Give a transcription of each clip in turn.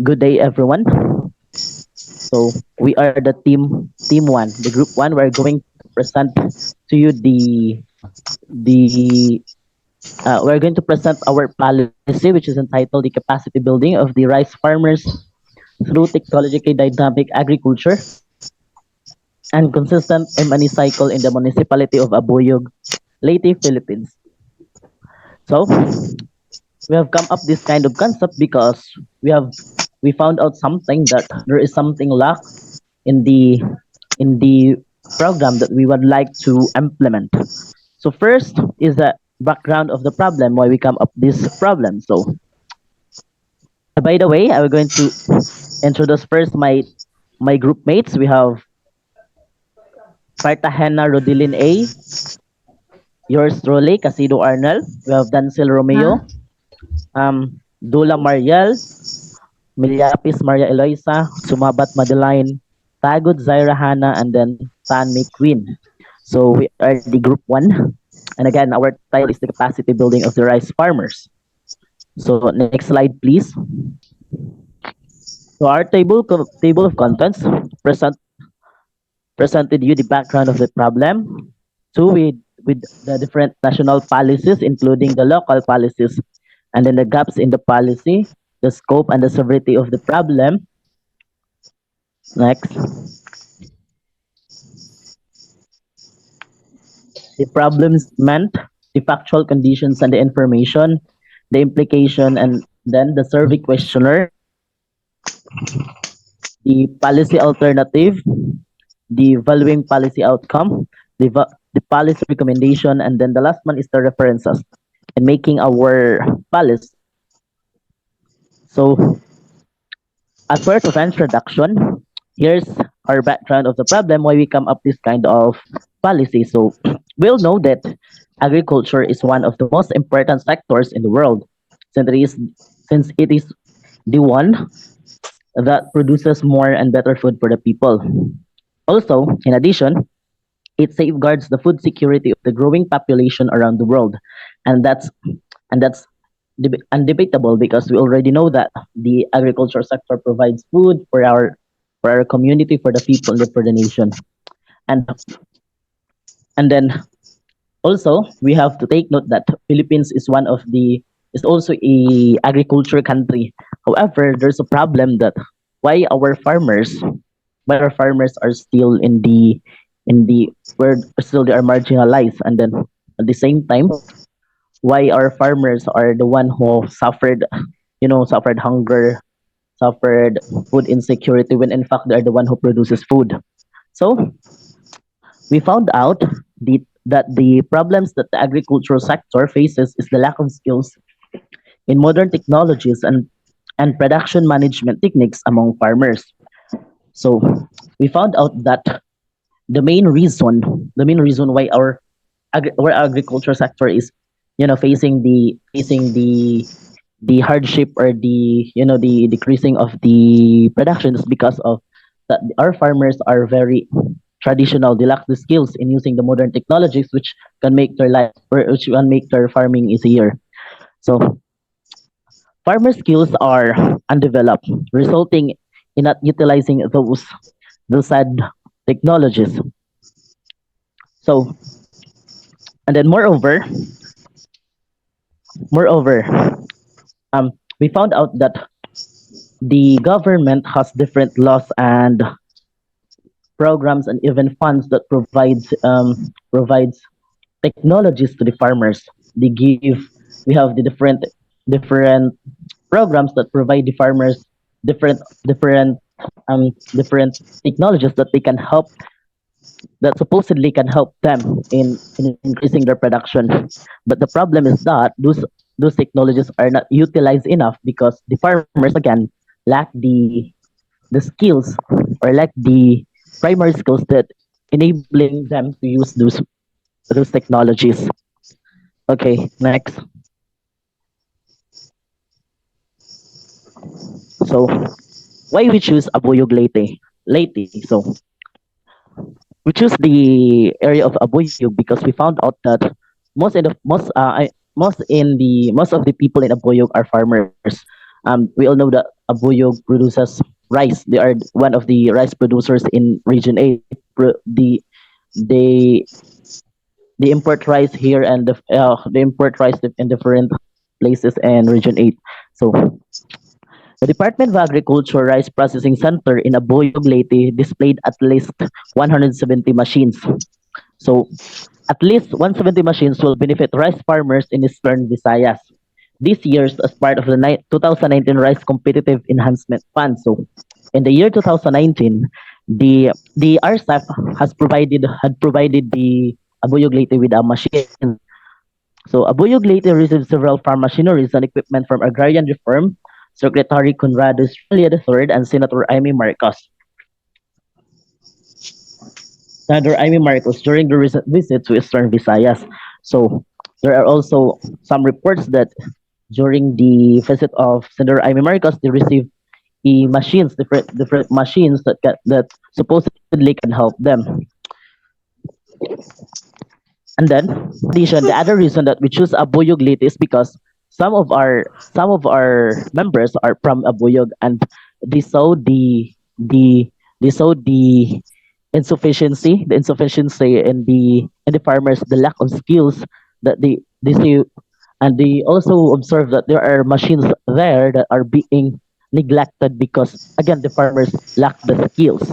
Good day, everyone. So we are the team one, the group one. We're going to present to you the we're going to present our policy, which is entitled the capacity building of the rice farmers through technologically dynamic agriculture and consistent M&E cycle in the municipality of Abuyog, Leyte, Philippines. So we have come up this kind of concept because we found out something that there is something lack in the program that we would like to implement. So first is the background of the problem, why we come up this problem. So by the way, I'm going to introduce first my group mates. We have Cartajena Rodilyn A, yours truly, Casido Arnel. We have Dancil Huh? Romeo, Dula Mariel, Millapez Maria Eloisa, Sumabat Madeline, Tagud Zayra and then Tan May Queen. So we are the group one. And again, our title is the capacity building of the rice farmers. So next slide, please. So our table of contents presented you the background of the problem. Two, with the different national policies, including the local policies, and then the gaps in the policy, the scope and the severity of the problem. Next, the problems meant, the factual conditions and the information, the implication, and then the survey questionnaire, the policy alternative, the valuing policy outcome, the policy recommendation, and then the last one is the references in making our policy. So, as part of introduction, here's our background of the problem, why we come up this kind of policy. So, we'll know that agriculture is one of the most important sectors in the world, since it is the one that produces more and better food for the people. Also, in addition, it safeguards the food security of the growing population around the world, and that's undebatable because we already know that the agriculture sector provides food for our community, for the people, and for the nation. And and then also we have to take note that Philippines is one of the is also a agriculture country. However, there's a problem that why our farmers are still in the where still they are marginalized, and then at the same time why our farmers are the one who suffered, suffered hunger, suffered food insecurity, when in fact they are the one who produces food. So we found out that the problems that the agricultural sector faces is the lack of skills in modern technologies and production management techniques among farmers. So we found out that the main reason why our agriculture sector is, facing the hardship or the decreasing of the production is because of that our farmers are very traditional. They lack the skills in using the modern technologies, which can make their life or which can make their farming easier. So farmer skills are undeveloped, resulting in not utilizing those said technologies. So, and then moreover, we found out that the government has different laws and programs and even funds that provides technologies to the farmers. They give We have the different programs that provide the farmers different different different technologies that they can help that supposedly can help them in increasing their production. But the problem is that those technologies are not utilized enough because the farmers again lack the skills or lack the primary skills that enabling them to use those technologies. Okay, next. So why we choose Abuyog Leyte? Leyte. So we choose the area of Abuyog because we found out that most of the people in Abuyog are farmers. We all know that Abuyog produces rice. They are one of the rice producers in Region 8. They they import rice here and they import rice in different places in Region 8. So the Department of Agriculture Rice Processing Center in Abuyog Leyte displayed at least 170 machines. So at least 170 machines will benefit rice farmers in Eastern Visayas this year as part of the 2019 Rice Competitive Enhancement Fund. So in the year 2019, the RSAF had provided the Abuyog Leyte with a machine. So Abuyog Leyte received several farm machineries and equipment from Agrarian Reform Secretary Conrado Estrella III and Senator Amy Marcos during the recent visit to Eastern Visayas. So there are also some reports that during the visit of Senator Amy Marcos, they received different machines that supposedly can help them. And then, in addition, the other reason that we choose Abuyog Leyte is because some of our members are from Abuyog, and they saw the they saw the insufficiency in the farmers, the lack of skills that they see, and they also observe that there are machines there that are being neglected because again the farmers lack the skills.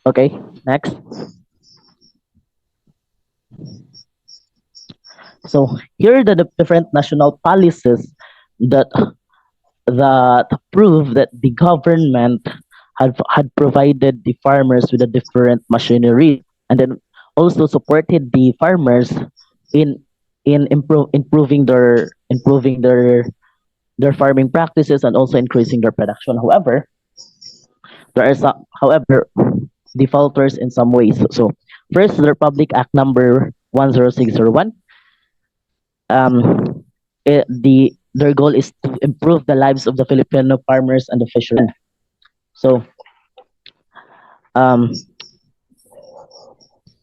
Okay, next. So here are the different national policies that that prove that the government had provided the farmers with a different machineries, and then also supported the farmers in improving their farming practices and also increasing their production. There are some however defaulters in some ways. So first, the Republic Act number 10601. Their goal is to improve the lives of the Filipino farmers and the fishermen. So um,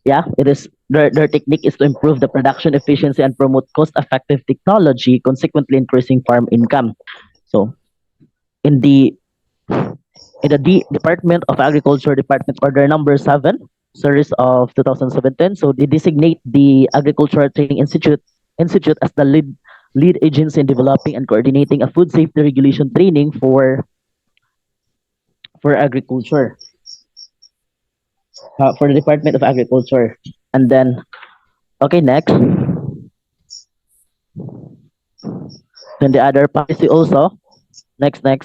yeah, it is their technique is to improve the production efficiency and promote cost-effective technology, consequently increasing farm income. So in the Department of Agriculture Department Order Number 7, series of 2017. So they designate the Agricultural Training Institute as the lead agency in developing and coordinating a food safety regulation training for agriculture, for the Department of Agriculture. And then, okay, next. Then the other policy also, next, they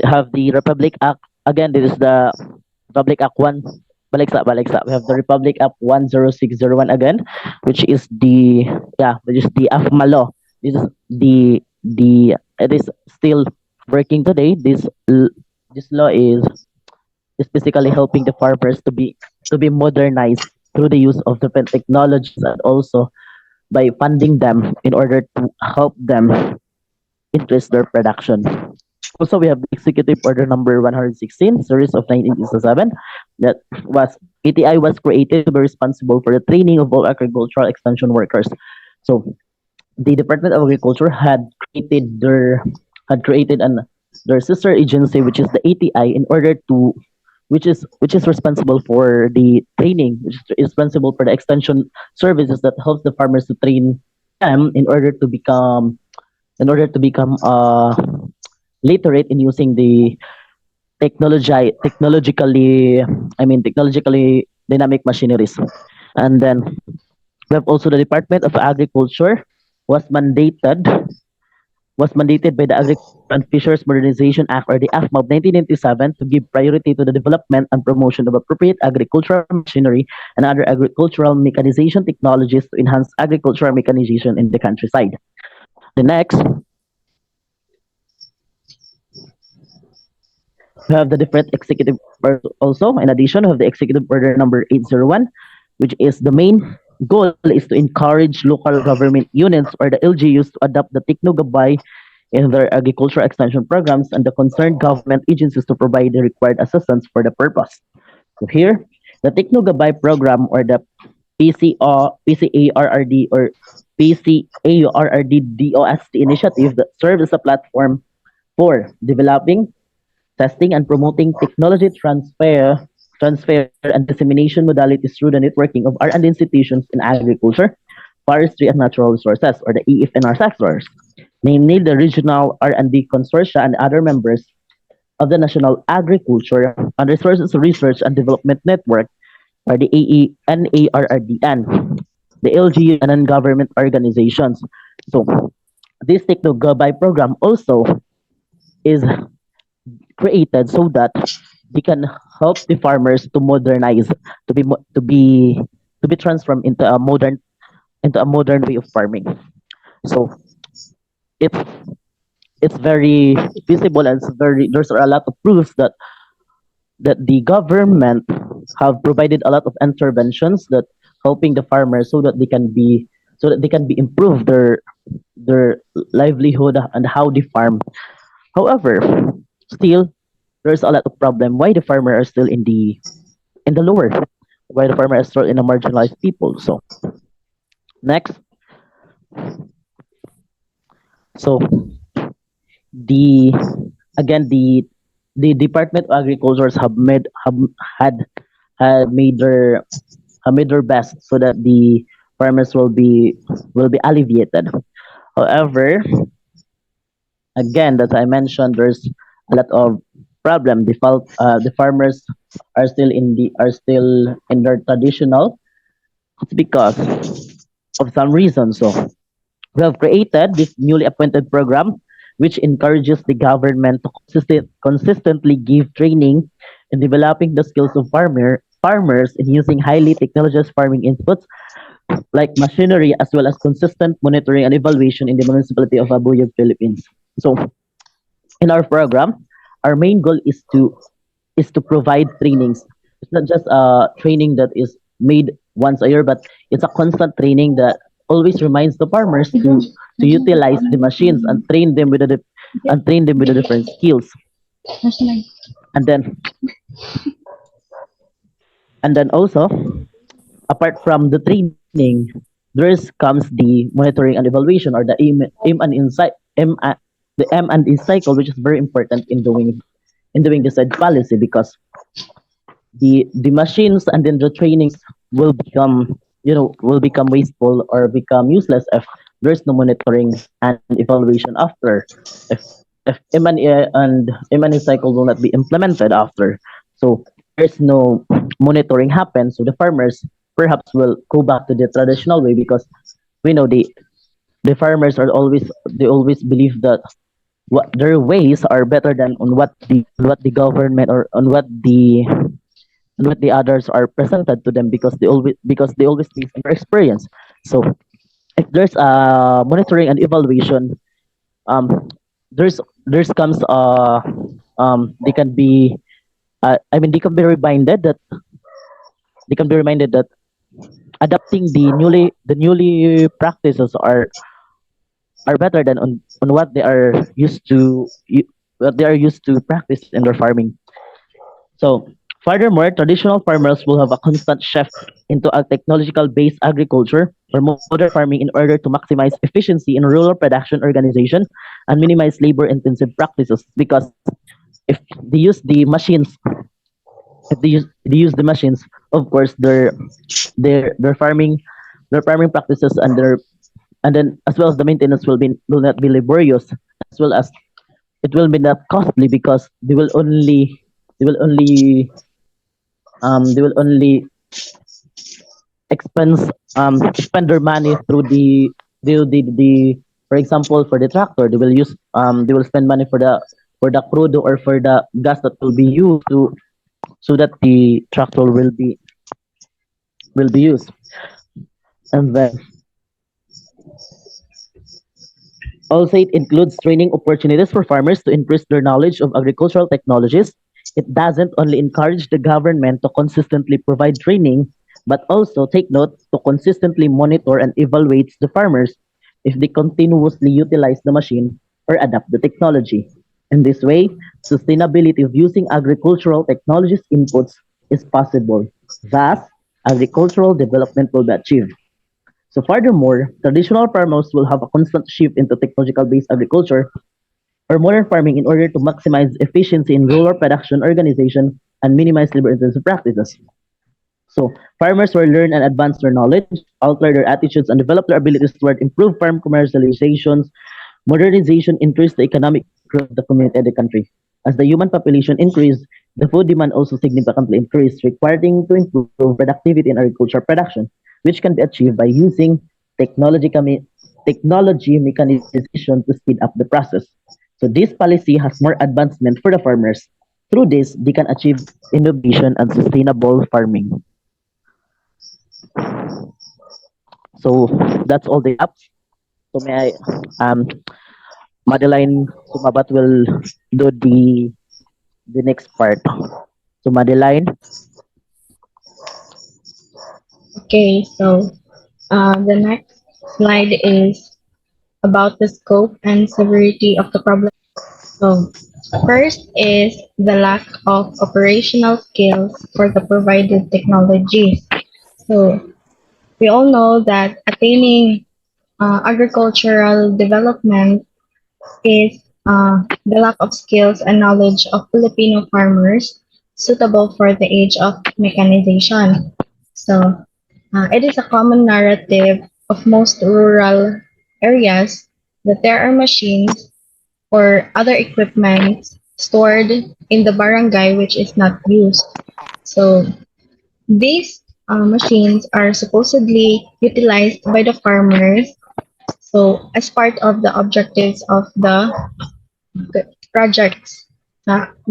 have the Republic Act. Again, this is the Republic Act 1. Baliksa. We have the Republic Act 10601 again, which is the AFMA law. This is the it is still working today. This law is basically helping the farmers to be modernized through the use of different technologies and also by funding them in order to help them increase their production. Also, we have the Executive Order Number 116, series of 1967, that was ATI was created to be responsible for the training of all agricultural extension workers. So the Department of Agriculture had created an their sister agency, which is the ATI, in order to which is responsible for the training, which is responsible for the extension services that helps the farmers to train them in order to become literate in using the technologically dynamic machineries. And then we have also the Department of Agriculture was mandated was mandated by the Agriculture and Fisheries Modernization Act, or the AFMA of 1997, to give priority to the development and promotion of appropriate agricultural machinery and other agricultural mechanization technologies to enhance agricultural mechanization in the countryside. The next, we have the different executive orders also. In addition, we have the executive order number 801, which is the main goal is to encourage local government units or the LGUs to adopt the Tiknogabay in their agricultural extension programs and the concerned government agencies to provide the required assistance for the purpose. So here, the Tiknogabay program, or the PCARRD or PCARRD DOST initiative, that serves as a platform 4. Developing, testing, and promoting technology transfer and dissemination modalities through the networking of R&D institutions in agriculture, forestry, and natural resources, or the EFNR sectors, namely the regional R&D consortia and other members of the National Agriculture and Resources Research and Development Network, or the NARRDN, the LGUs, and non-government organizations. So this Techno-Gabay program also is created so that they can help the farmers to modernize, to be mo- to be transformed into a modern way of farming. So it's it's very visible, and there's a lot of proofs that the government have provided a lot of interventions that helping the farmers so that they can be improve their livelihood and how they farm. However, still there's a lot of problem why the farmer are still in the lower, why the farmer is still in a marginalized people. So next, so the again the Department of Agriculture had had made their have made their best so that the farmers will be alleviated. However, again, as I mentioned, there's a lot of problem. The farmers are still in their traditional. It's because of some reason. So we have created this newly appointed program, which encourages the government to consistently give training in developing the skills of farmers in using highly technologized farming inputs like machinery, as well as consistent monitoring and evaluation in the municipality of Abuyog, Philippines. So in our program, our main goal is to provide trainings. It's not just a training that is made once a year, but it's a constant training that always reminds the farmers to utilize the machines and train them with the different skills. And then also, apart from the training, comes the monitoring and evaluation, or the the M&E cycle, which is very important in doing the said policy, because the machines and then the trainings will become, will become wasteful or become useless if there's no monitoring and evaluation after, if M&E cycle will not be implemented after. So there's no monitoring happen, so the farmers perhaps will go back to the traditional way, because we know the farmers are always, they always believe that what their ways are better than on what the government, or on what the others are presented to them, because they always based on their experience. So if there's monitoring and evaluation, um there's comes they can be they can be reminded that they can be reminded that adapting the newly practices are better than on what they are used to what they are used to practice in their farming. So, furthermore, traditional farmers will have a constant shift into a technological based agriculture or modern farming in order to maximize efficiency in rural production organization and minimize labor intensive practices, because if they use the machines, they use the machines, of course their farming practices and then as well as the maintenance will not be laborious, as well as it will be not costly, because they will only they will only expense spend their money through the for example, for the tractor, they will spend money for the crude or for the gas that will be used to, so that the tractor will be used. And then also, it includes training opportunities for farmers to increase their knowledge of agricultural technologies. It doesn't only encourage the government to consistently provide training, but also take note to consistently monitor and evaluate the farmers if they continuously utilize the machine or adapt the technology. In this way, sustainability of using agricultural technologies inputs is possible. Thus, agricultural development will be achieved. So furthermore, traditional farmers will have a constant shift into technological-based agriculture or modern farming in order to maximize efficiency in rural production organization and minimize labor-intensive practices. So farmers will learn and advance their knowledge, alter their attitudes, and develop their abilities toward improve farm commercializations. Modernization increased the economic growth of the community and the country. As the human population increased, the food demand also significantly increased, requiring to improve productivity in agricultural production, which can be achieved by using technology, technology mechanization to speed up the process. So this policy has more advancement for the farmers. Through this, they can achieve innovation and sustainable farming. So that's all the apps. So may Madeline Sumabat will do the next part. So Madeline, Okay, so the next slide is about the scope and severity of the problem. So, first is the lack of operational skills for the provided technologies. So, we all know that attaining agricultural development is the lack of skills and knowledge of Filipino farmers suitable for the age of mechanization. So, it is a common narrative of most rural areas that there are machines or other equipment stored in the barangay which is not used. So, these machines are supposedly utilized by the farmers. So, as part of the objectives of the project's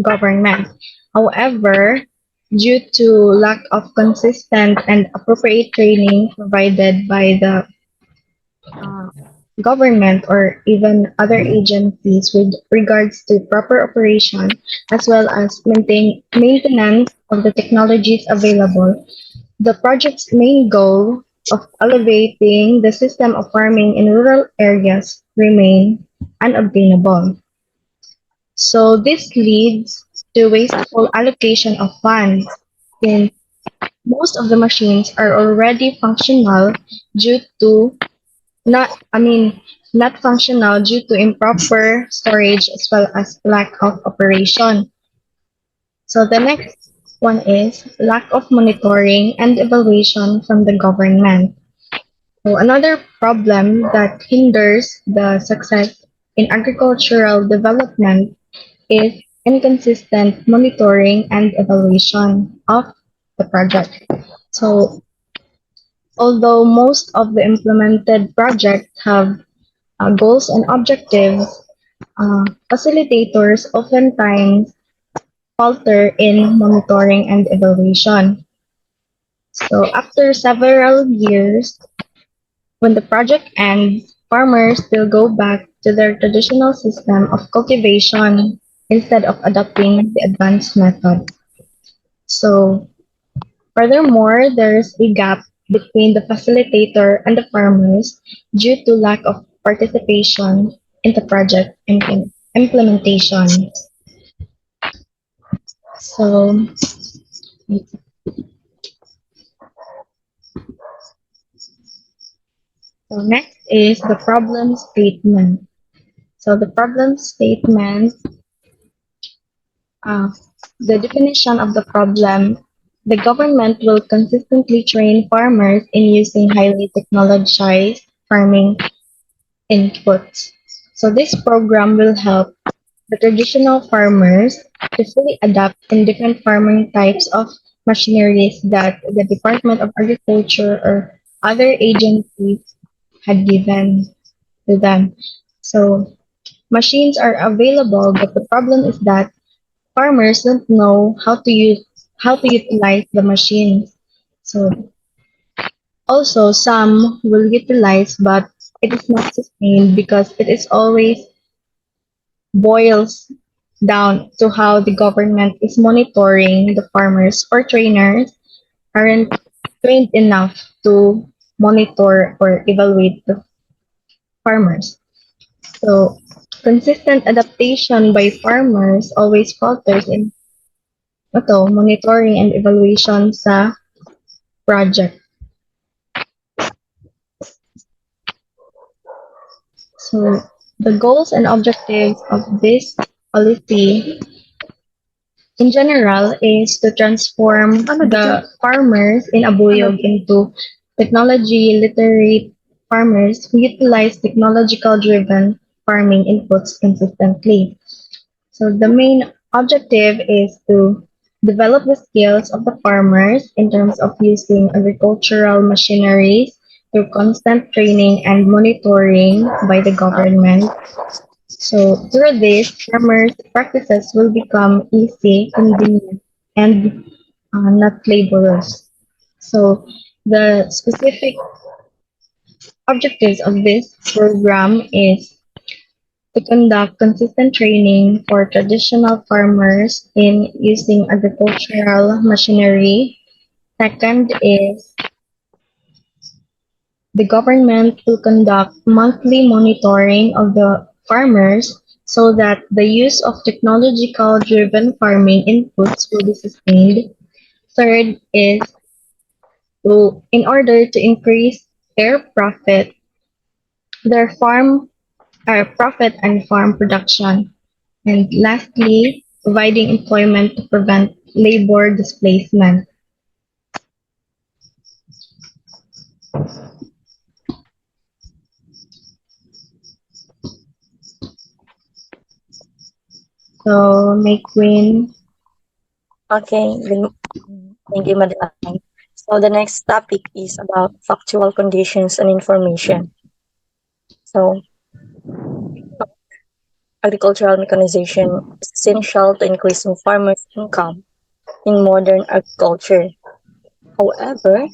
government. However, due to lack of consistent and appropriate training provided by the uh, government or even other agencies with regards to proper operation as well as maintenance of the technologies available, the project's main goal of elevating the system of farming in rural areas remain unobtainable. So this leads to wasteful allocation of funds since most of the machines are already functional due to not functional due to improper storage as well as lack of operation. So the next one is lack of monitoring and evaluation from the government. So another problem that hinders the success in agricultural development is inconsistent monitoring and evaluation of the project. So, although most of the implemented projects have goals and objectives, facilitators oftentimes falter in monitoring and evaluation. So, after several years, when the project ends, farmers still go back to their traditional system of cultivation instead of adopting the advanced method. So, furthermore, there's a gap between the facilitator and the farmers due to lack of participation in the project implementation. So, so next is the problem statement. So the problem statement, uh, the definition of the problem, the government will consistently train farmers in using highly technologized farming inputs. So this program will help the traditional farmers to fully adapt in different farming types of machineries that the Department of Agriculture or other agencies had given to them. So machines are available, but the problem is that farmers don't know how to utilize the machines. So also some will utilize, but it is not sustained because it is always boils down to how the government is monitoring the farmers or trainers aren't trained enough to monitor or evaluate the farmers. So consistent adaptation by farmers always falters in monitoring and evaluation sa project. So The goals and objectives of this policy in general is to transform Ano di dyan? the farmers in Ano? Abuyog into technology literate farmers who utilize technological driven farming inputs consistently. So the main objective is to develop the skills of the farmers in terms of using agricultural machineries through constant training and monitoring by the government. So through this, farmers' practices will become easy, convenient, and not laborious. So the specific objectives of this program is to conduct consistent training for traditional farmers in using agricultural machinery. Second is the government will conduct monthly monitoring of the farmers so that the use of technological driven farming inputs will be sustained. Third is to, in order to increase their profit, their farm profit and farm production. And lastly, providing employment to prevent labor displacement. So, my queen, Okay, thank you, Madeline. So the next topic is about factual conditions and information. So agricultural mechanization is essential to increasing farmers' income in modern agriculture. However,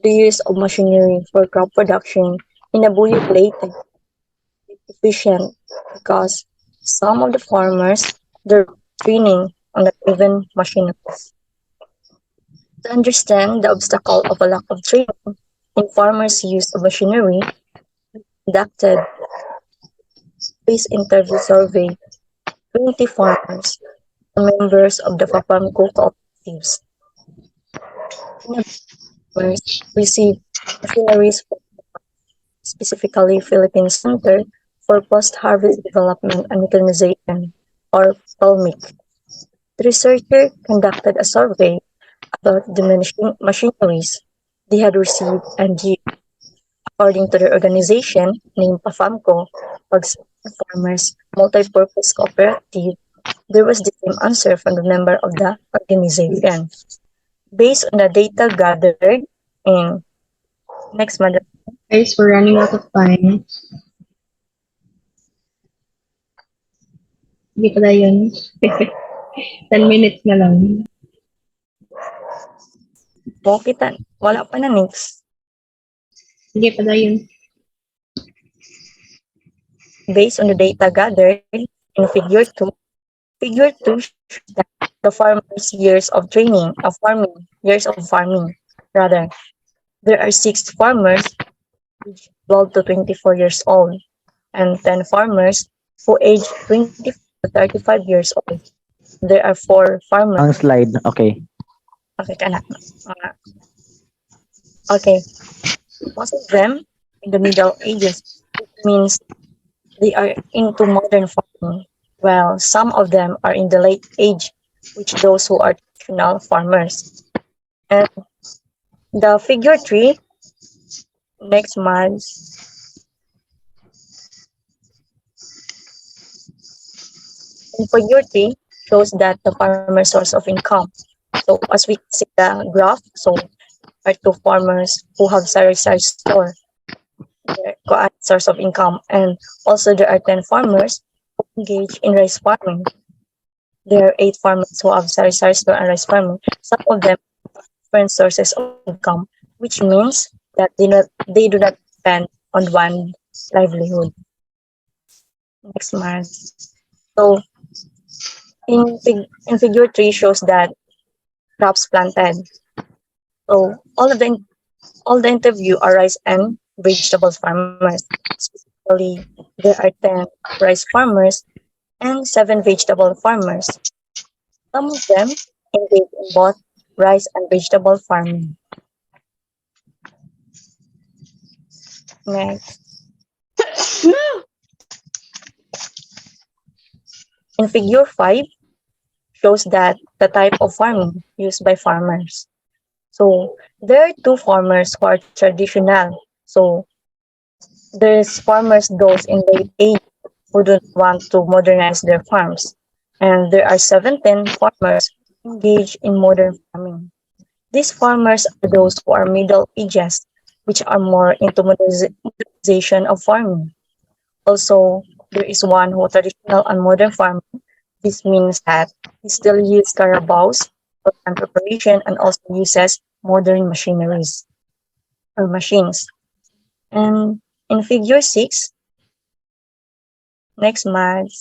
the use of machinery for crop production in a Buyog later is efficient because some of the farmers their training on the given machineries. To understand the obstacle of a lack of training in farmers' use of machinery, conducted space interview survey 20 farmers and members of the Fapamco cooperatives. Many farmers received machineries from specifically Philippine Center for Post-Harvest Development and Mechanization, or PALMIC. The researcher conducted a survey about the machineries they had received and used. According to their organization, named PAFAMCO, Pagsasanang Farmers Multipurpose Cooperative, there was the same answer from the member of the organization. Based on the data gathered in next month, guys, we're running out of time. Hindi pala yun. 10 minutes na lang. mo kita, wala pa na next. Hindi pala yun. Based on the data gathered in figure 2 shows that the farmers' years of training of farming, years of farming, rather. There are 6 farmers aged 12 to 24 years old and 10 farmers who age 24 to 35 years old. There are 4 farmers. Ang slide, okay. Okay, kana. Okay, most of them in the Middle Ages, which means they are into modern farming, while some of them are in the late age, which those who are traditional farmers. And the figure 3, next month, in figure 3 shows that the farmer's source of income. So as we see the graph, so are 2 farmers who have sari-sari store, their source of income, and also there are 10 farmers who engage in rice farming. There are 8 farmers who have sari-sari store and rice farming. Some of them have different sources of income, which means that they do not depend on one livelihood. Next month. So in figure 3 shows that crops planted. So all the interview are rice and vegetables farmers. Specifically, there are 10 rice farmers and 7 vegetable farmers. Some of them engage in both rice and vegetable farming. Next. In figure 5 shows that the type of farming used by farmers. So there are two farmers who are traditional. So there's farmers those in late age who don't want to modernize their farms. And there are 17 farmers engaged in modern farming. These farmers are those who are middle ages, which are more into modernization of farming. Also, there is one who traditional and modern farming. This means that he still uses carabaos for land preparation and also uses modern machineries or machines. And in figure 6, next month,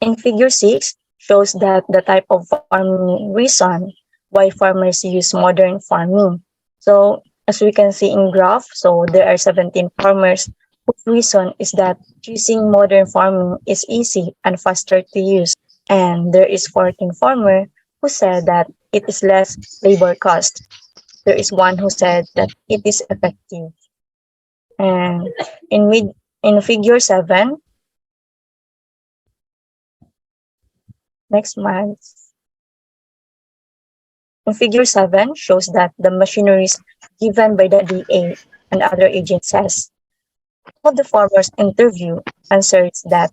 in figure 6 shows that the type of farming reason why farmers use modern farming. So as we can see in graph, so there are 17 farmers whose reason is that choosing modern farming is easy and faster to use. And there is 14 farmer who said that it is less labor cost. There is one who said that it is effective. And in figure 7, next month, in figure 7 shows that the machineries given by the DA and other agencies. All of the farmers interviewed answers that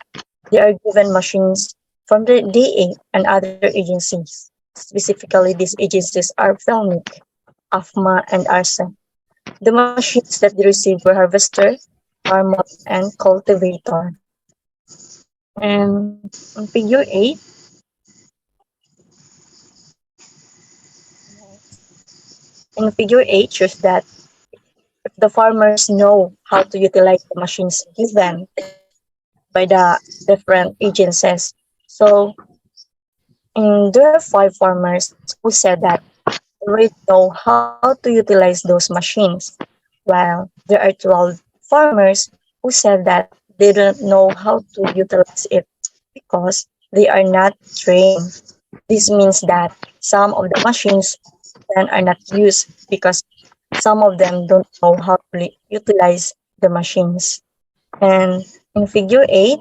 they are given machines from the DA and other agencies. Specifically, these agencies are Filmic, AFMA, and ARSA. The machines that they received were harvester, farmer, and cultivator. And in figure 8, in figure 8 shows that if the farmers know how to utilize the machines given by the different agencies. So there are 5 farmers who said that they already know how to utilize those machines, while there are 12 farmers who said that they don't know how to utilize it because they are not trained. This means that some of the machines then are not used because some of them don't know how to utilize the machines. And in figure 8,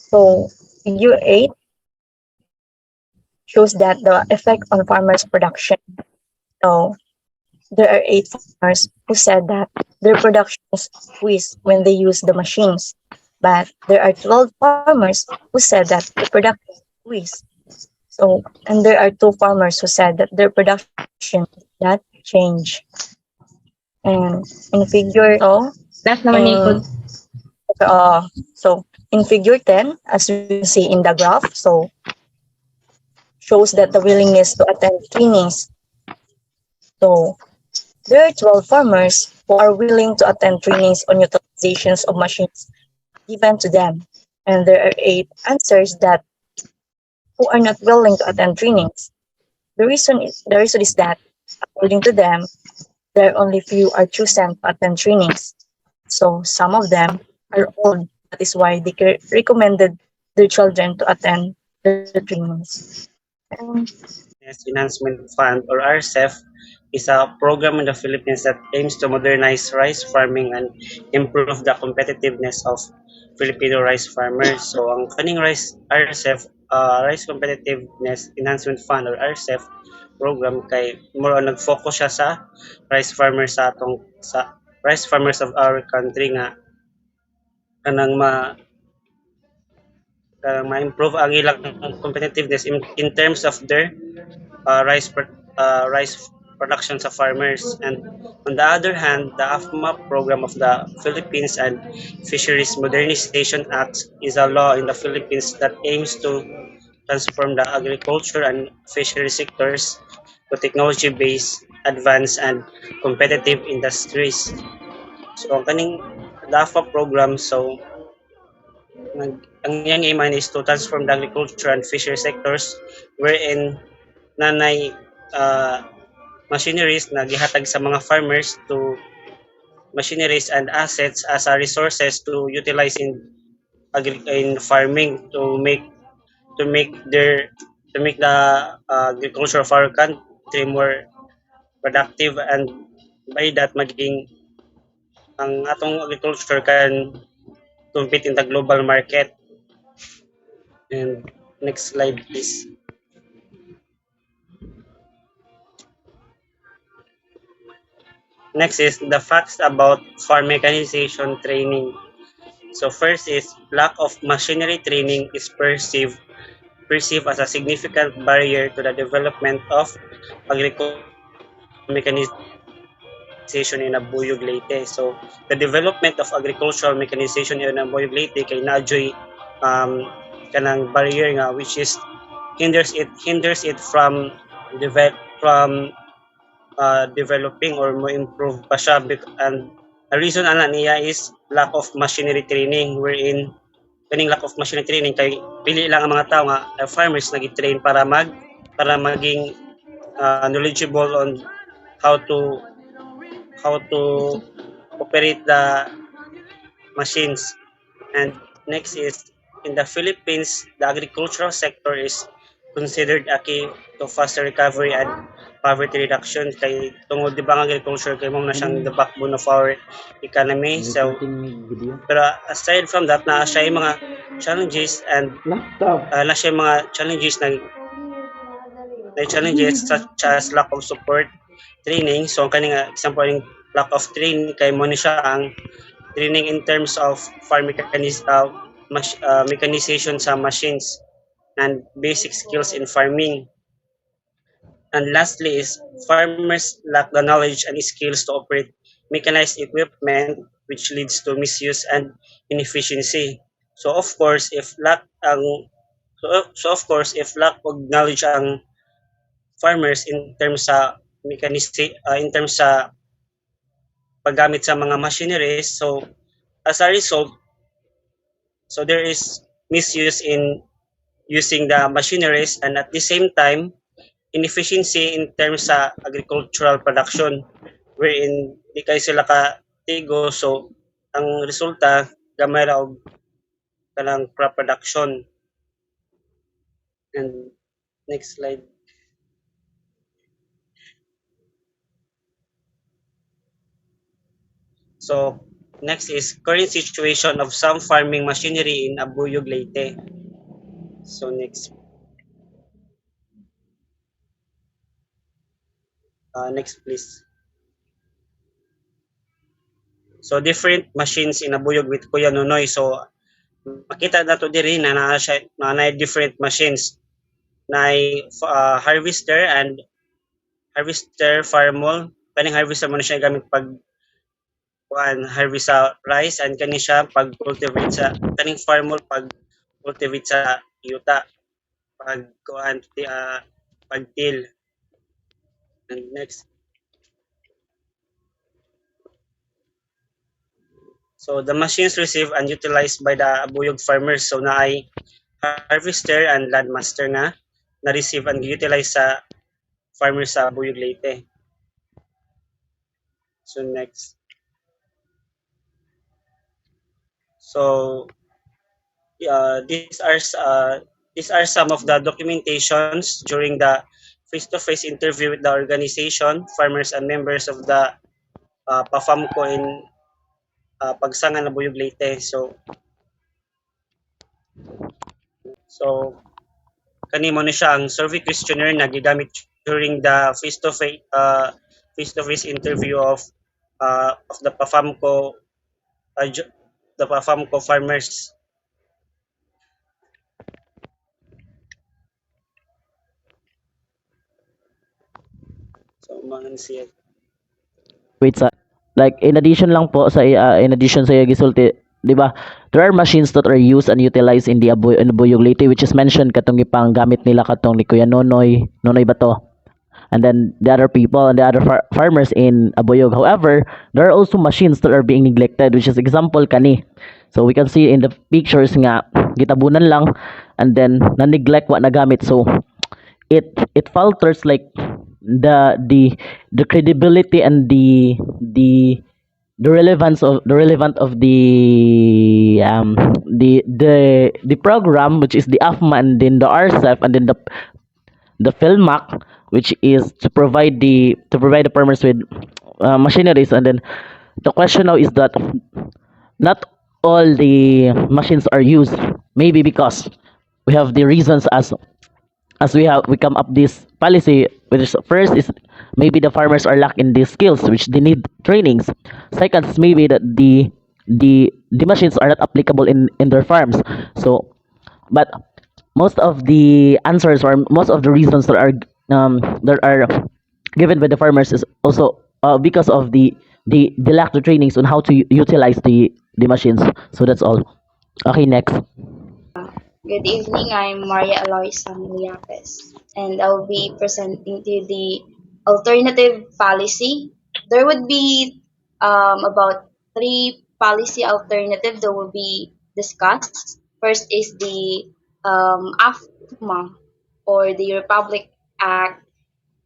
so figure 8 shows that the effect on farmers' production. So there are 8 farmers who said that their production is increased when they use the machines, but there are 12 farmers who said that their production increased. So, and there are 2 farmers who said that their production did not change. And in figure, so Last naman ni Ikod. in so in figure 10, as we can see in the graph, so shows that the willingness to attend trainings. So there are 12 farmers who are willing to attend trainings on utilizations of machines given to them. And there are 8 answers that who are not willing to attend trainings. The reason is that according to them, there are only few are chosen to attend trainings. So some of them are old. That is why they recommended their children to attend the trainings. And Enhancement Fund or RCEF is a program in the Philippines that aims to modernize rice farming and improve the competitiveness of Filipino rice farmers. So ang kaning RCEF, Rice Competitiveness Enhancement Fund or RCEF program kay more on nag-focus siya sa rice farmers sa rice farmers of our country nga kanang ma-improve ang ilang competitiveness in terms of their rice production sa farmers. And on the other hand, the AFMA program of the Philippines and Fisheries Modernization Act is a law in the Philippines that aims to transform the agriculture and fishery sectors to technology-based, advanced, and competitive industries. So ang kaning DAFA program, so ang iyang aim is to transform the agriculture and fishery sectors wherein nanay uh, machineries na gihatag sa mga farmers to machineries and assets as a resources to utilize in farming to make the agriculture of our country more productive and by that maging ang atong agriculture can compete in the global market. And next slide please. Next is the facts about farm mechanization training. So first is lack of machinery training is perceived as a significant barrier to the development of agricultural mechanization in Abuyog Leyte. So the development of agricultural mechanization in Abuyog Leyte kay naadyoy kanang barrier nga which is hinders it from developing or mo improve pa siya and the reason ana niya is lack of machinery training wherein kaning lack of machinery training kay pili lang ang mga tao nga farmers nagi-train para maging knowledgeable on how to operate the machines. And next is in the Philippines, the agricultural sector is considered a key to faster recovery and poverty reduction kay tungod di ba ang agriculture kay mo na siyang the backbone of our economy. So pero aside from that na siya yung mga challenges and na siya yung mga challenges such as lack of support training. So ang kaning example yung lack of training kay mo ni siya ang training in terms of mechanization sa machines and basic skills in farming. And lastly is farmers lack the knowledge and skills to operate mechanized equipment which leads to misuse and inefficiency. So of course if lack ang of course if lack of knowledge ang farmers in terms sa in terms sa paggamit sa mga machineries, so as a result, so there is misuse in using the machineries and at the same time inefficiency in terms sa agricultural production wherein di kay sila ka tigo, so ang resulta gamay ra og kanang crop production. And next slide. So next is current situation of some farming machinery in Abuyog Leyte. So next please. So different machines in Abuyog with Kuya Nonoy. So makita na to diri na na different machines na harvester farmol. Kaning harvester mo na siya gamit pag harvest sa rice and kani siya pag cultivate sa kaning farmol pag cultivate sa yuta pag pagtil. And next. So the machines received and utilized by the Abuyog farmers, so na ay harvester and landmaster nga na receive and utilize sa farmers sa Abuyog Leyte. So next. So these are some of the documentations during the face-to-face interview with the organization, farmers and members of the PAFAMCO in Pagsangan na Buyog Leyte. So kanimo ni siya ang survey questionnaire na gigamit during the face-to-face interview of the PAFAMCO farmers. So man siya. Wait sa like in addition lang po sa in addition sa gisulti, di ba? There are machines that are used and utilized in the Abuyog Leyte which is mentioned katong ipang gamit nila katong ni Kuya Nonoy ba to? And then the other people and the other farmers in Abuyog. However, there are also machines that are being neglected, which is example kani. So we can see in the pictures nga gitabunan lang and then na-neglect wa nagamit. So it falters like the credibility and the relevance of the program, which is the AFMA, and then the RCEF, and then the PhilMac, which is to provide the farmers with machineries, and then The question now is that not all the machines are used. Maybe because we have the reasons we come up this policy, which is first is maybe the farmers are lacking the skills which they need trainings. Second is maybe that the machines are not applicable in their farms. So but most of the answers or most of the reasons that are given by the farmers is also because of the lack of trainings on how to utilize the machines. So that's all. Okay, next. Good evening. I'm Maria Eloisa Millapez, and I'll be presenting to the alternative policy. There would be about three policy alternatives that will be discussed. First is the AFMA, or the Republic Act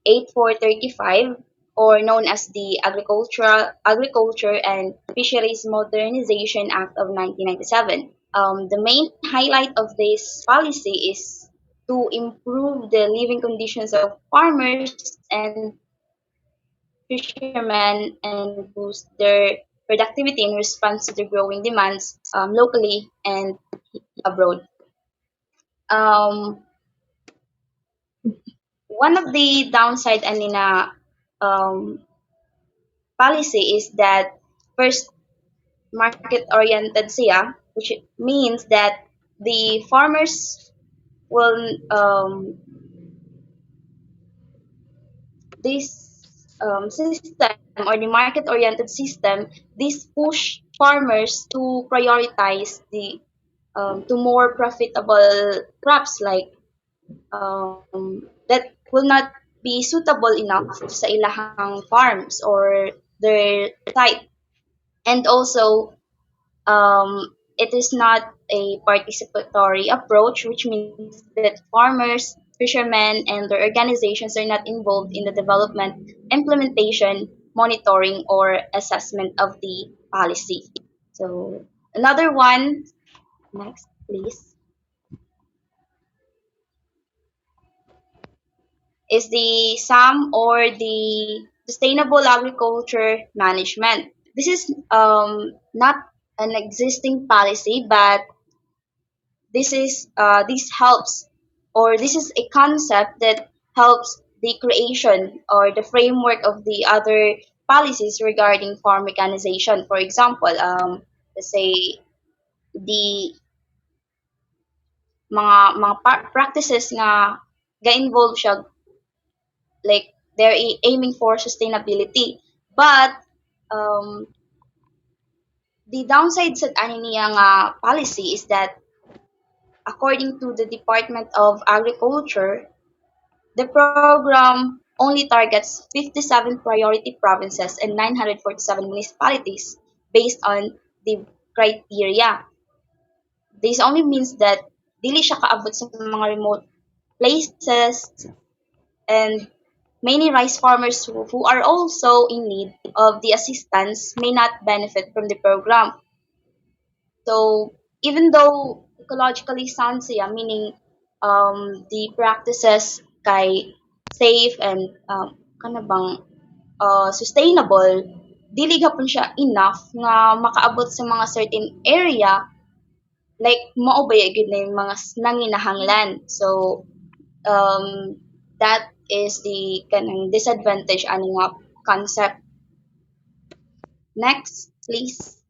8435, or known as the Agriculture and Fisheries Modernization Act of 1997. The main highlight of this policy is to improve the living conditions of farmers and fishermen and boost their productivity in response to the growing demands locally and abroad. Um, One of the downside anina policy is that first, market oriented siya, which means that the farmers will this system, or the market oriented system, this push farmers to prioritize the to more profitable crops, like that will not be suitable enough sa ilahang farms or their site. And also, it is not a participatory approach, which means that farmers, fishermen, and their organizations are not involved in the development, implementation, monitoring, or assessment of the policy. So, another one, next, please, is the SAM, or the Sustainable Agriculture Management. This is not an existing policy, but this helps, or this is a concept that helps the creation or the framework of the other policies regarding farm mechanization. For example, let's say the mga practices nga ga-involve siya, like they're aiming for sustainability. But um, the downside sa ani niya nga policy is that, according to the Department of Agriculture, the program only targets 57 priority provinces and 947 municipalities based on the criteria. This only means that dili siya kaabot sa mga remote places, and many rice farmers who are also in need of the assistance may not benefit from the program. So even though ecologically sound siya, meaning the practices kay safe and kana bang sustainable, dili gapon siya enough nga makaabot sa mga certain area, like mao ba gyud na yung mga nanginahanglan. So um, that is the kanang disadvantage ani nga concept. Next, please.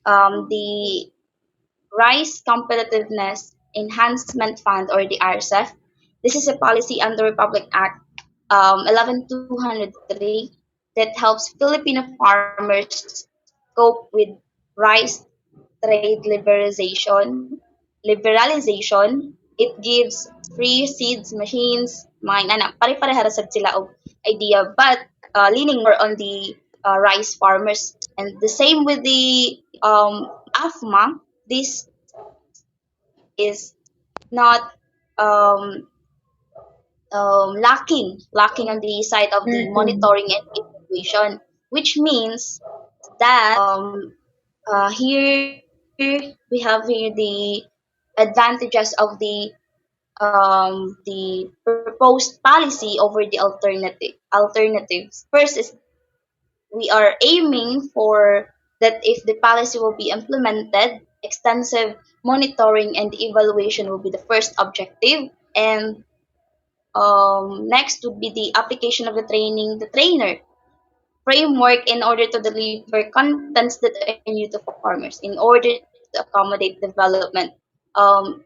The Rice Competitiveness Enhancement Fund, or the RCEF. This is a policy under Republic Act 11203 that helps Filipino farmers cope with rice trade liberalization. It gives free seeds, machines, mga inana. Pare-pareha sad sila og idea, but leaning more on the rice farmers. And the same with the AFMA. This is not um, lacking on the side of the Mm-mm. monitoring and evaluation, which means that here we have here the advantages of the the proposed policy over the alternatives. First is we are aiming for that if the policy will be implemented, extensive monitoring and evaluation will be the first objective. And next would be the application of the trainer framework in order to deliver contents that are new to farmers, in order to accommodate development. Um,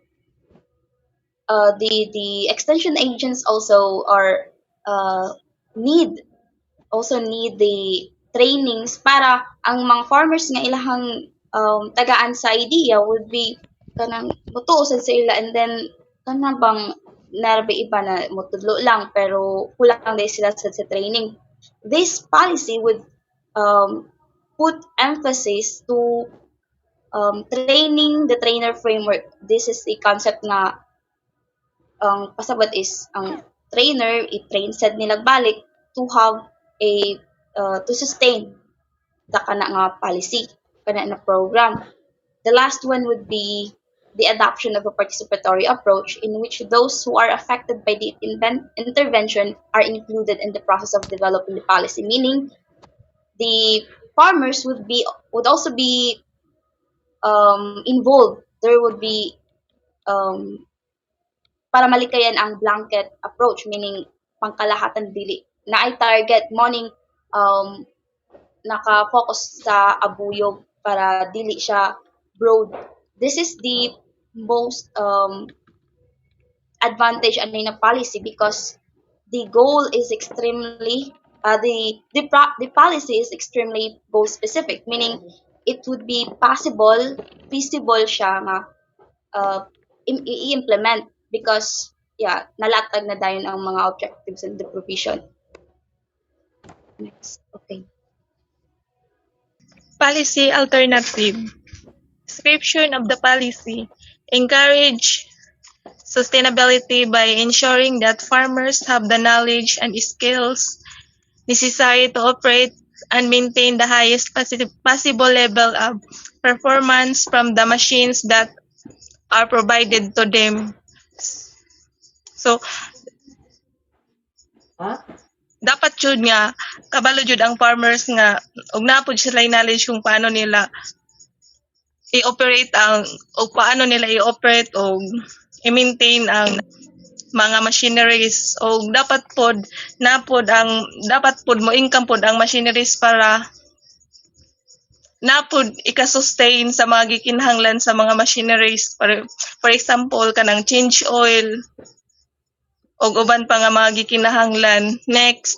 the extension agents uh, need need the trainings para ang mga farmers nga ilahang tagaan sa idea would be kanang mutuusan sa ila, and then kana bang narabi iba na mutudlo lang pero kulang din sila sa training. This policy would put emphasis to training the trainer framework. This is the concept nga ang pasabot is ang trainer i-train sad nila balik to have a to sustain the kana nga policy, kana na program. The last one would be the adoption of a participatory approach in which those who are affected by the intervention are included in the process of developing the policy, meaning the farmers would also be involved. There would be um, para malikayan ang blanket approach, meaning pangkalahatan dili na ay target morning naka-focus sa abuyog para dili siya broad. This is the most advantage ano na policy because the goal is extremely the policy is extremely goal specific, meaning it would be feasible siya nga i-implement because nalatag na dayon ang mga objectives and the provision. Next, okay. Policy alternative. Description of the policy. Encourage sustainability by ensuring that farmers have the knowledge and skills necessary to operate and maintain the highest possible level of performance from the machines that are provided to them. So, dapat jud nga kabalo jud ang farmers nga og napud sila knowledge kung paano nila i-operate o paano nila i-operate o i-maintain ang mga machineries o dapat pod mo income pod ang machineries para napod ika-sustain sa mga gikinahanglan sa mga machineries, for example kanang change oil o uban pa nga mga gikinahanglan. Next,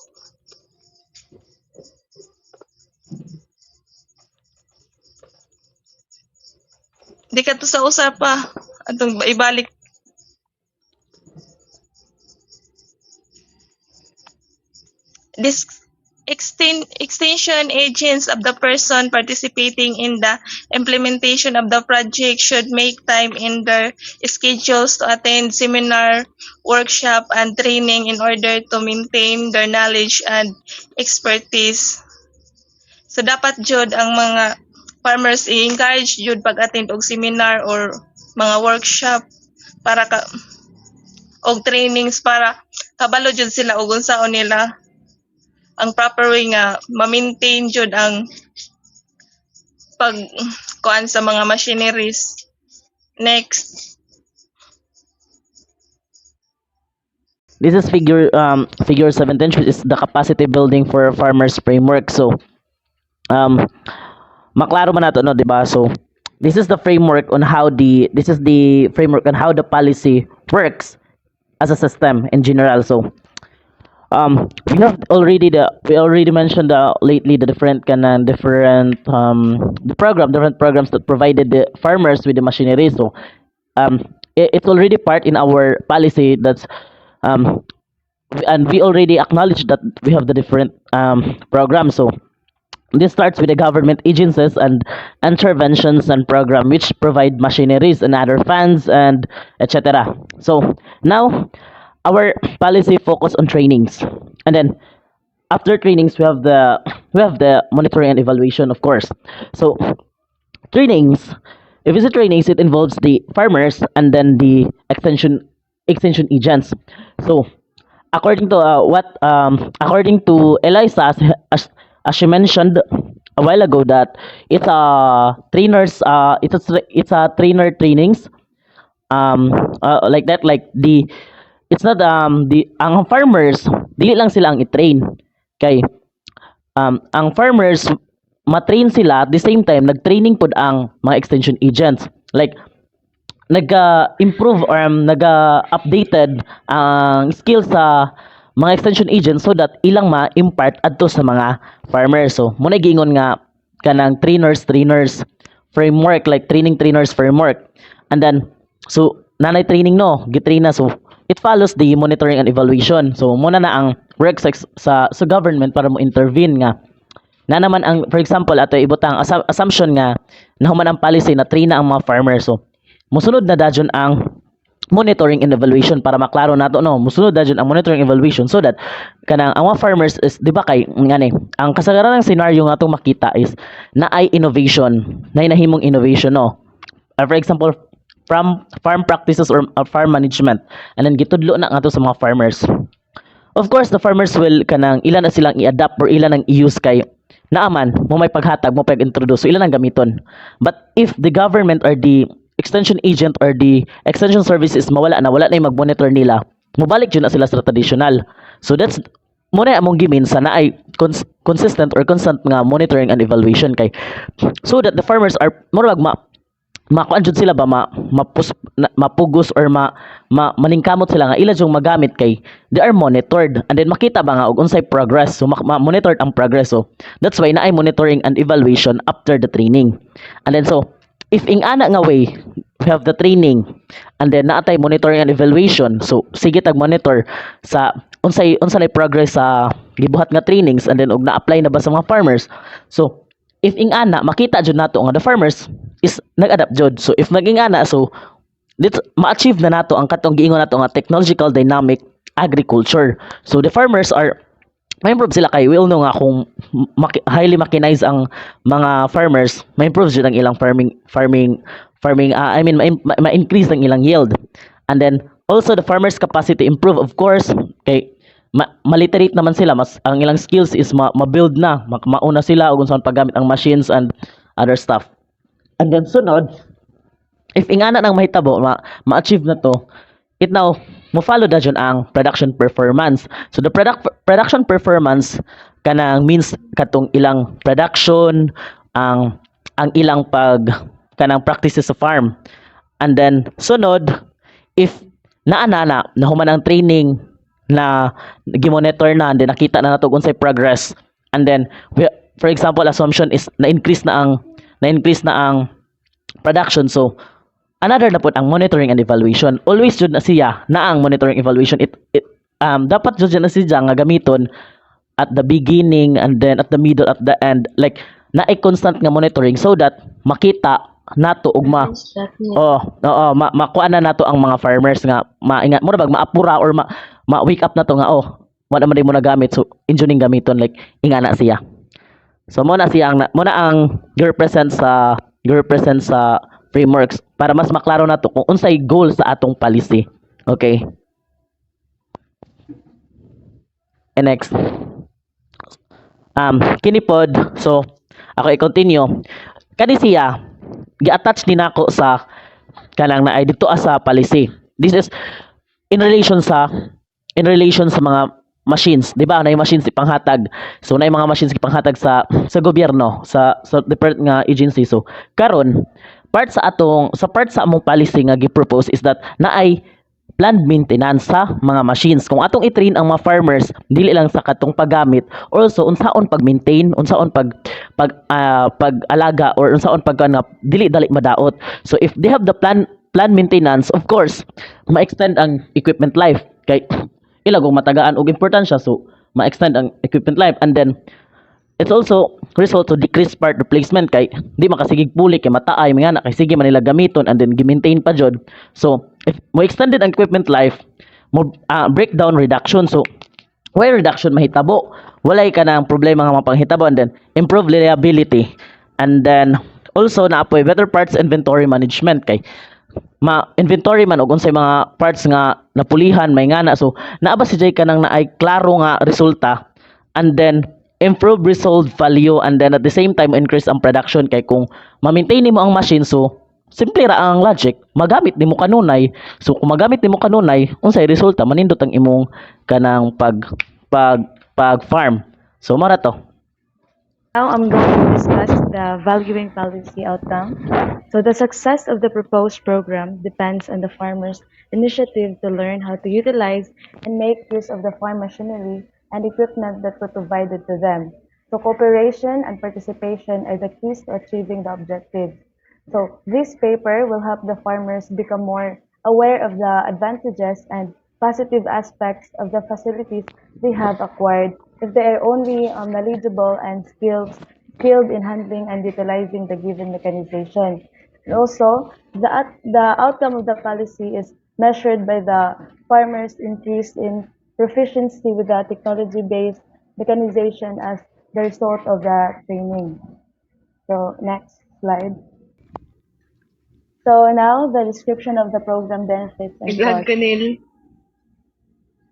di ka to sa usapa atong ibalik. This extension agents of the person participating in the implementation of the project should make time in their schedules to attend seminar, workshop, and training in order to maintain their knowledge and expertise. So dapat jud ang mga farmers i-encourage jud pag-attend og seminar or mga workshop para og trainings para kabalo jud sila og unsaon nila ang proper way nga ma-maintain jud ang pagkuan sa mga machineries. Next, This is figure 17, which is the capacity building for farmers framework. So maklaro man nato no, di ba? So this is the framework on how the policy works as a system in general. So we already mentioned lately the different different programs that provided the farmers with the machinery. So it's already part in our policy that's and we already acknowledge that we have the different programs. So this starts with the government agencies and interventions and program which provide machineries and other funds and etc. So now our policy focus on trainings, and then after trainings we have the monitoring and evaluation, of course. So trainings, if it's a trainings, it involves the farmers and then the extension extension agents. So according to according to Eloisa, as she mentioned a while ago, that it's a trainers it's a trainer trainings, like that, like the it's not the ang farmers dili lang sila ang i-train kay ang farmers matrain sila, at the same time nag-training pod ang mga extension agents, like nag-improve or nag-updated ang skills sa mga extension agents so that ilang ma-impart adto sa mga farmers. So muna giingon nga kanang trainers framework, like training trainers framework. And then so nanay training no gitrain na, so it follows the monitoring and evaluation. So muna na ang work sa government para mo intervene nga na naman ang, for example, ato ibutang assumption nga nahuman ang policy na train na ang mga farmers. So musunod na dayon ang monitoring and evaluation para maklaro nato no, musunod dayon ang monitoring and evaluation so that kanang ang mga farmers is, di ba kay ngani ang kasagaran ng scenario nga atong makita is na ay innovation, na nahimong innovation no. For example, from farm practices or farm management, and then gitudlo na nga to sa mga farmers. Of course, the farmers will kanang ilan na silang i-adapt or ilan ang i-use kay naaman mo may paghatag mo pag-introduce, so ilan ang gamiton. But if the government or the extension agent or the extension services wala na yung mag-monitor nila, mabalik yun na sila sa traditional. So that's muna among gimin sa na ay consistent or constant nga monitoring and evaluation kay so that the farmers are murag makuan jud sila ba mapugos or maningkamot sila nga ila yung magamit kay they are monitored, and then makita ba nga og unsay progress, so monitored ang progress. So that's why naay monitoring and evaluation after the training. And then so if ing ana nga way we have the training and then naatay monitoring and evaluation, so sige tag monitor sa unsay progress sa gibuhat nga trainings, and then og na-apply na ba sa mga farmers. So if ing ana makita jud nato nga the farmers is nag-adapt jud. So if naging ana, so this ma-achieve na nato ang katong giingon nato nga technological dynamic agriculture. So the farmers are ma-improve sila kay we all know nga kung highly mechanized ang mga farmers, ma-improve jud ang ilang farming I mean ma-increase ang ilang yield. And then also the farmers capacity improve, of course kay maliterate naman sila, mas ang ilang skills is ma-build na, mauna sila og unsaon paggamit ang machines and other stuff. And then sunod, if ingana nang mahitabo ma-achieve na to, it now mo follow na dyan ang production performance. So the production performance kanang means katong ilang production, ang ilang kanang practices sa farm. And then sunod, if nahuman ang training na gimonitor na, and then nakita na nato unsay progress, and then for example assumption is na-increase na ang production, so another na pud ang monitoring and evaluation. Always jud na siya na ang monitoring evaluation, dapat jud na siya nga gamiton at the beginning and then at the middle, at the end, like na constant nga monitoring so that makita nato ug makuha na nato ang mga farmers nga maingat mo na bag maapura or ma-wake up na to nga wala man mo na gamit, so engineering gamiton, like ingana siya. So muna ang represent sa frameworks para mas maklaro nato kung unsay goal sa atong policy. Okay? And next. Kini pod, so ako i-continue. Kani siya gi-attach din ako sa kanang na dito sa policy. This is in relation sa mga machines, di ba? Na yung machines ipanghatag. So na yung mga machines ipanghatag sa gobyerno, sa different nga agency. So karon part sa among policy nga gi-propose is that naay planned maintenance sa mga machines. Kung atong i-train ang mga farmers dili lang sa katong paggamit, also unsaon pag-maintain, unsaon pag-alaga, or unsaon dili dali madaot. So if they have the plan maintenance, of course ma-extend ang equipment life kay ila kung matagaan og importansya, so ma-extend ang equipment life. And then it's also result to decrease part replacement kay di makasigig puli kay mataay mga na kay sige man nila gamiton and then gi-maintain pa jud. So if mo extended ang equipment life, mo breakdown reduction. So why reduction mahitabo? Walay ka nang problema nga mapanghitabo, and then improve reliability. And then also naapoy better parts inventory management kay ma-inventory man og unsay mga parts nga napulihan may ngana, so naa ba si Jay kanang naay klaro nga resulta, and then improve resolved value, and then at the same time increase ang production. Kay kung ma-maintain nimo ang machine, so simple ra ang logic, magamit nimo kanunay. So kung magamit nimo kanunay, unsay resulta manindot ang imong kanang pag farm. So mara to. Now I'm going to discuss the valuing policy outcome. So the success of the proposed program depends on the farmers' initiative to learn how to utilize and make use of the farm machinery and equipment that were provided to them. So cooperation and participation are the keys to achieving the objectives. So this paper will help the farmers become more aware of the advantages and positive aspects of the facilities they have acquired if they are only knowledgeable and skilled in handling and utilizing the given mechanization. And also, the outcome of the policy is measured by the farmers' increase in proficiency with the technology-based mechanization as the result of the training. So next slide. So now the description of the program benefits and Naglag ka, costs. Nel.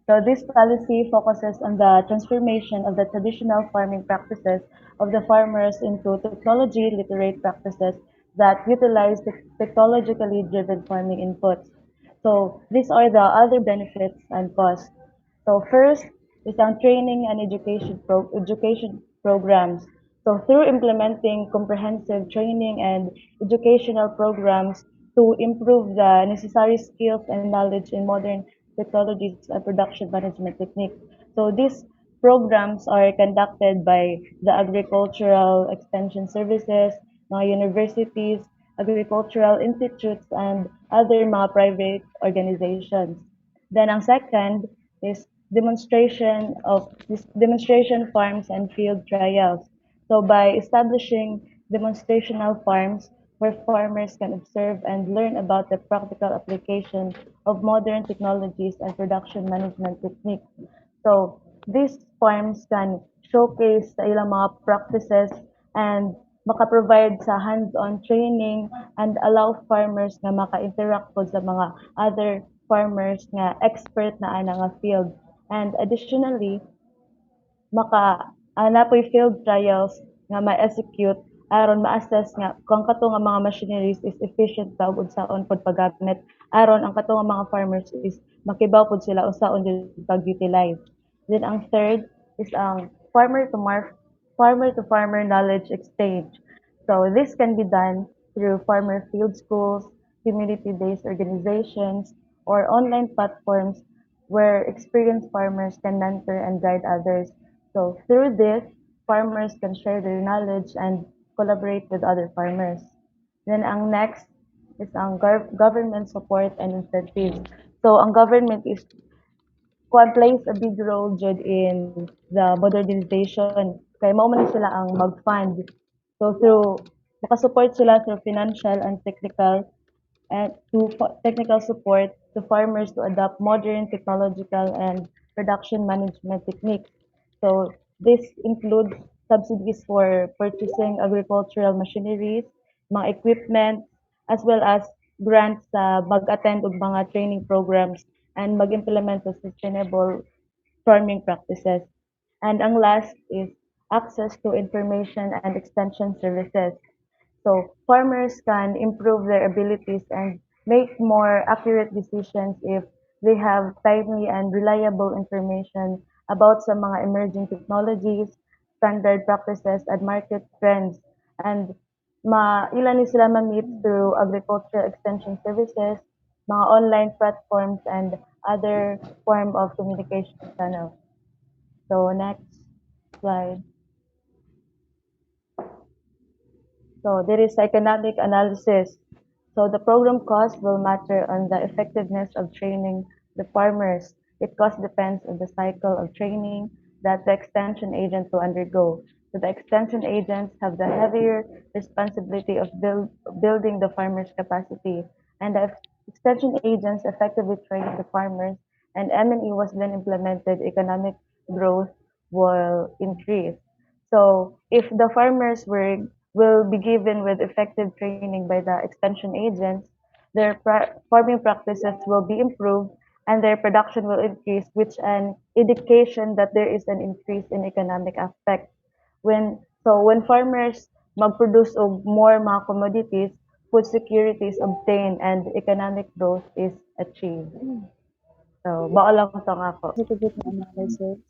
So this policy focuses on the transformation of the traditional farming practices of the farmers into technology literate practices that utilize technologically driven farming inputs. So these are the other benefits and costs. So first is on training and education programs. So through implementing comprehensive training and educational programs to improve the necessary skills and knowledge in modern technologies and production management techniques. So these programs are conducted by the agricultural extension services, mga universities, agricultural institutes, and other mga private organizations. Then ang second is demonstration farms and field trials. So by establishing demonstrational farms where farmers can observe and learn about the practical application of modern technologies and production management techniques. So these farms can showcase sa ilang mga practices and maka-provide sa hands-on training and allow farmers nga maka-interact pod sa mga other farmers nga expert na ana nga field. And additionally, napoy field trials nga ma-execute aron ma-assess nga kung kato nga mga machineries is efficient ba ug unsaon pod paggamit aron ang kato nga mga farmers is makibaw pod sila unsaon jud pag-utilize. Then ang third is ang farmer to farmer knowledge exchange. So this can be done through farmer field schools, community-based organizations, or online platforms where experienced farmers can mentor and guide others. So through this, farmers can share their knowledge and collaborate with other farmers. Then ang next is ang government support and incentives. So ang government is plays a big role jud in the modernization kay mao man sila ang mag-fund. So through maka-support sila through financial and technical support to farmers to adopt modern technological and production management techniques. So this includes subsidies for purchasing agricultural machineries, mga equipment, as well as grants sa mag-attend og mga training programs and mag-implement of sustainable farming practices. And ang last is access to information and extension services. So farmers can improve their abilities and make more accurate decisions if they have timely and reliable information about sa mga emerging technologies, standard practices, and market trends. And ilan ni sila ma-meet through agricultural extension services, mga online platforms, and other form of communication channels. So next slide. So there is economic analysis. So the program cost will matter on the effectiveness of training the farmers. It cost depends on the cycle of training that the extension agents will undergo. So the extension agents have the heavier responsibility of building the farmers' capacity. And the extension agents effectively train the farmers and M&E was then implemented, economic growth will increase. So if the farmers will be given with effective training by the extension agents, their farming practices will be improved and their production will increase, which an indication that there is an increase in economic aspect. When farmers mag-produce og more mga commodities, food security is obtained and economic growth is achieved. So, bao lang to nga ako. Scientific analysis.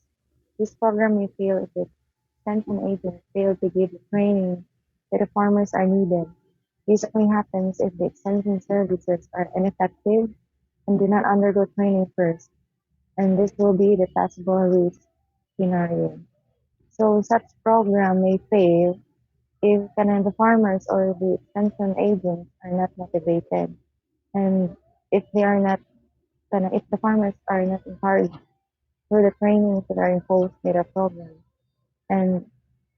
This program may fail if its extension agents fail to give the training that the farmers are needed. This only happens if the extension services are ineffective and do not undergo training first, and this will be the possible risk scenario. So such program may fail if the farmers or the extension agents are not motivated, and if they are not if the farmers are not encouraged through the trainings that are imposed by the program. And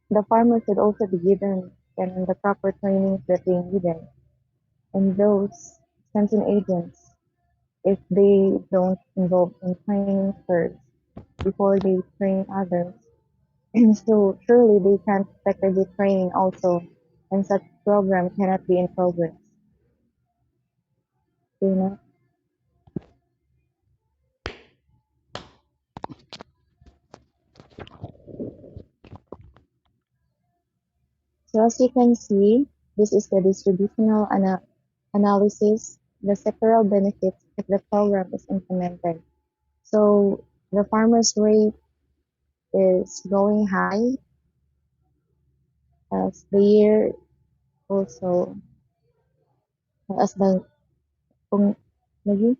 the farmers should also be given the proper trainings that they needed. And those extension agents, if they don't involve in training first before they train others, so surely they can't effectively train also, and such program cannot be in progress. You know? So as you can see, this is the distributional analysis, the sectoral benefits if the program is implemented. So the farmers rate is going high as the year also as the kung lagi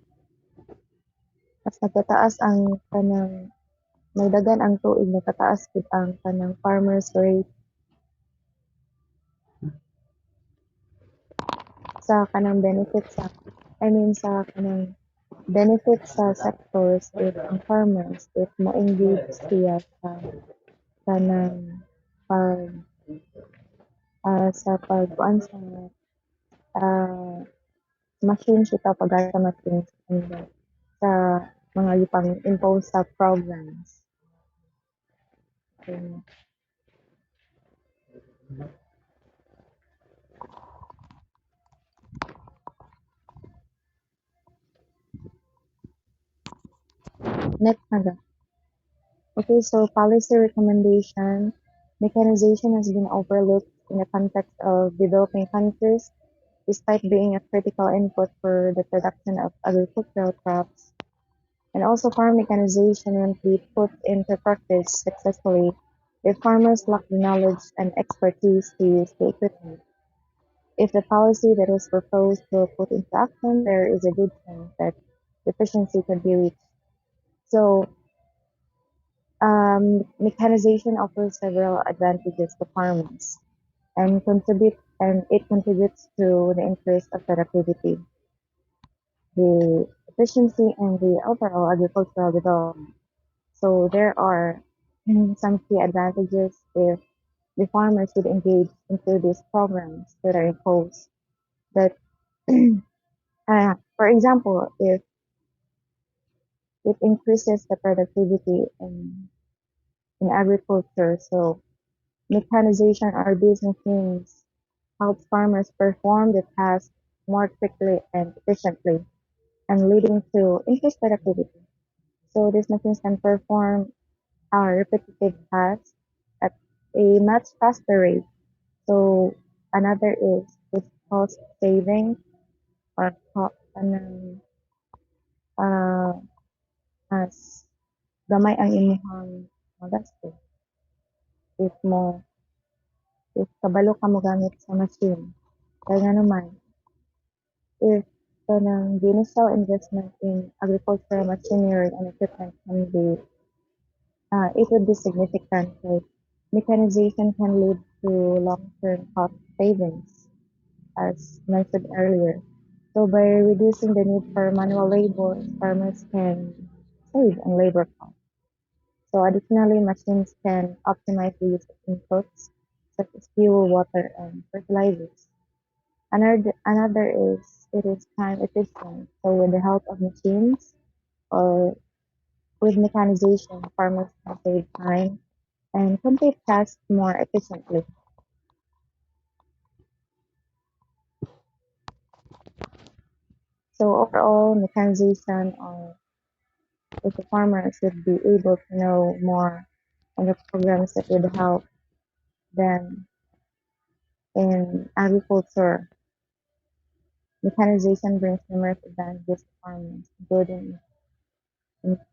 as nagtataas ang kanang nagdagan ang tuig nagtataas gid ang kanang farmers rate sa kanang benefits sa sa kanang benefits sa sectors if ang farmers if mo-engage siya sa kanang pag sa pagkuan sa machine kita pagaya sa machines and sa mga ipang impose sa programs. Okay. Next na. Okay, so policy recommendation. Mechanization has been overlooked in the context of developing countries, despite being a critical input for the production of agricultural crops. And also farm mechanization won't be put into practice successfully if farmers lack the knowledge and expertise to use the equipment. If the policy that is proposed will put into action, there is a good chance that efficiency could be reached. So mechanization offers several advantages to farmers and it contributes to the increase of productivity, the efficiency and the overall agricultural development. So there are some key advantages if the farmers would engage into these programs that are imposed. That, for example, if it increases the productivity in agriculture, so mechanization or these machines helps farmers perform the task more quickly and efficiently and leading to increased productivity. So these machines can perform repetitive tasks at a much faster rate. So another is this cost saving or uh, as gamay ang imong magasto if mo if kabalo ka mo gamit sa machine. Kaya nga naman, if kanang the initial investment in agricultural machinery and equipment can be it would be significant. Like mechanization can lead to long-term cost savings, as mentioned earlier. So by reducing the need for manual labor, farmers can save on labor costs. So additionally, machines can optimize the use of inputs such as fuel, water, and fertilizers. Another is it is time efficient. So with the help of machines or with mechanization, farmers can save time and complete tasks more efficiently. So overall, mechanization or if the farmer should be able to know more on the programs that would help them in agriculture. Mechanization brings numerous advantages to farmers, including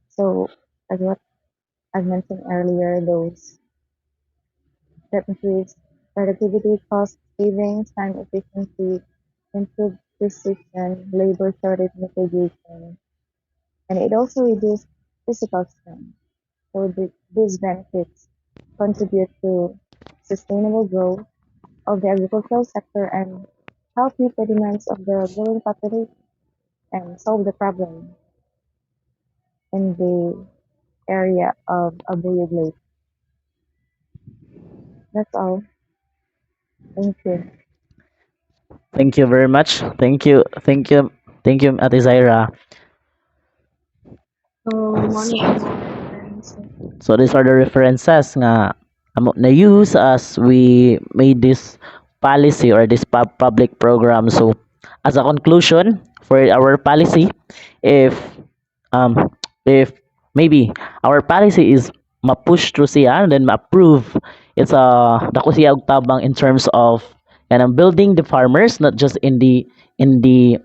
so as what I've mentioned earlier, those that increase productivity, cost savings, time efficiency, improved precision, labor shortage mitigation, and it also reduces physical strain. So these benefits contribute to sustainable growth of the agricultural sector and help meet the demands of the growing population and solve the problem in the area of Abuyog Lake. That's all. Thank you. Thank you very much. Thank you, Ate Zayra. So, money ang mga references. So these are the references nga amo na use as we made this policy or this public program. So as a conclusion for our policy, if um if maybe our policy is ma-push through siya and then ma-approve, it's dako siya og tabang in terms of and I'm building the farmers not just in the in the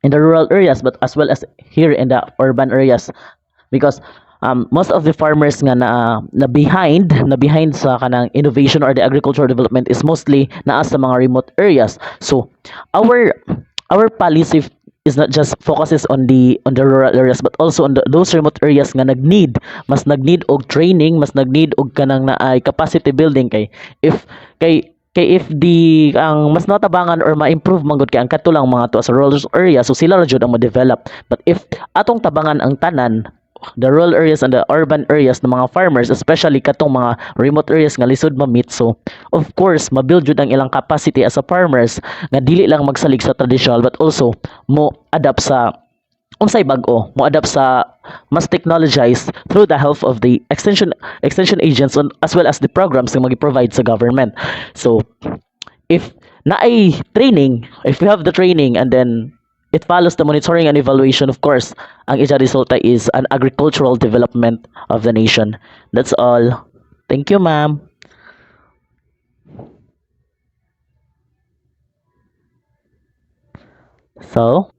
rural areas but as well as here in the urban areas because most of the farmers nga na behind sa kanang innovation or the agricultural development is mostly naa sa mga remote areas. So our our policy is not just focuses on the rural areas but also on those remote areas nga nag-need og training, mas nag-need og kanang naay capacity building kay if di ang mas natabangan or ma-improve man gud kay ang katulang mga to sa rural area so sila ra jud ang ma-develop, but if atong tabangan ang tanan the rural areas and the urban areas ng mga farmers, especially katong mga remote areas nga lisod ma-meet, so of course mabuild jud ang ilang capacity as a farmers nga dili lang magsalig sa traditional but also mo adapt sa unsay bag-o, mo adapt sa mas technologized through the help of the extension agents as well as the programs nga magi-provide sa government. So if naay training, if we have the training and then it follows the monitoring and evaluation, of course, ang ija resulta is an agricultural development of the nation. That's all. Thank you, ma'am. So,